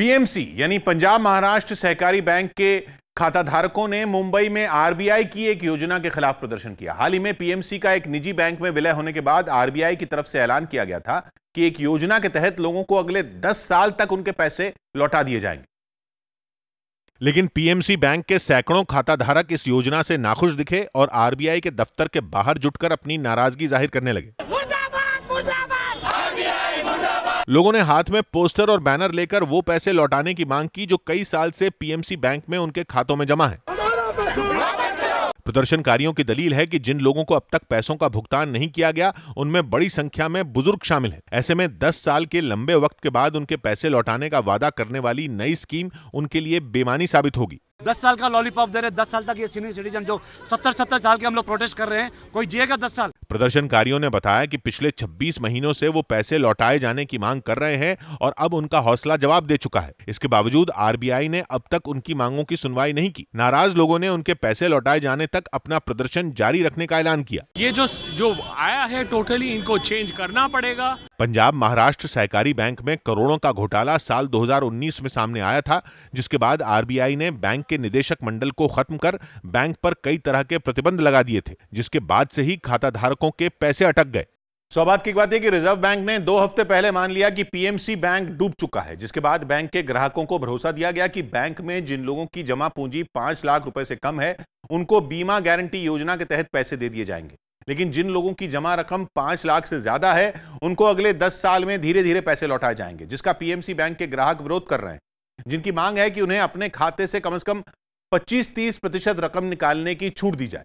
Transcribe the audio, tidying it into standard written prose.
PMC यानी पंजाब महाराष्ट्र सहकारी bank के खाताधारकों ने मुंबई में आरबीआई की एक योजना के खिलाफ प्रदर्शन किया। हाल ही में पीएमसी का एक निजी बैंक में विलय होने के बाद आरबीआई की तरफ से ऐलान किया गया था कि एक योजना के तहत लोगों को अगले 10 साल तक उनके पैसे लौटा दिए जाएंगे। लेकिन पीएमसी बैंक के सैकड़ों खाताधारक इस योजना से नाखुश दिखे और आरबीआई के दफ्तर के बाहर जुटकर अपनी नाराजगी जाहिर करने लगे। लोगों ने हाथ में पोस्टर और बैनर लेकर वो पैसे लौटाने की मांग की जो कई साल से पीएमसी बैंक में उनके खातों में जमा है। प्रदर्शनकारियों की दलील है कि जिन लोगों को अब तक पैसों का भुगतान नहीं किया गया उनमें बड़ी संख्या में बुजुर्ग शामिल हैं। ऐसे में 10 साल के लंबे वक्त के बाद उनके पैसे लौटाने का वादा करने वाली नई स्कीम उनके लिए बेईमानी साबित होगी। 10 साल का लॉलीपॉप दे रहे, 10 साल तक ये सीनियर सिटीजन जो 70 साल के हम लोग प्रोटेस्ट कर रहे हैं, कोई जिएगा 10 साल। प्रदर्शनकारियों ने बताया कि पिछले 26 महीनों से वो पैसे लौटाए जाने की मांग कर रहे हैं और अब उनका हौसला जवाब दे चुका है। इसके बावजूद आरबीआई ने अब तक उनकी मांगों की सुनवाई नहीं की। नाराज लोगों ने उनके पैसे लौटाए जाने तक अपना प्रदर्शन जारी रखने का ऐलान किया। ये जो आया है टोटली इनको चेंज करना पड़ेगा। पंजाब महाराष्ट्र सहकारी बैंक में करोड़ों का घोटाला साल 2019 में सामने आया था, जिसके बाद आरबीआई ने बैंक के निदेशक मंडल को खत्म कर बैंक पर कई तरह के प्रतिबंध लगा दिए थे, जिसके बाद से ही खाताधारकों के पैसे अटक गए। सौभाग्य की बात है कि रिजर्व बैंक ने 2 हफ्ते पहले मान लिया कि पीएमसी बैंक डूब चुका है, जिसके बाद बैंक के ग्राहकों को भरोसा दिया गया कि बैंक में जिन लोगों की जमा पूंजी 5 लाख रुपए से कम है उनको बीमा गारंटी योजना के तहत पैसे दे दिए जाएंगे। लेकिन जिन लोगों की जमा रकम 5 लाख से ज्यादा है उनको अगले 10 साल में धीरे धीरे पैसे लौटाए जाएंगे, जिसका पीएमसी बैंक के ग्राहक विरोध कर रहे हैं, जिनकी मांग है कि उन्हें अपने खाते से कम 25-30% रकम निकालने की छूट दी जाए।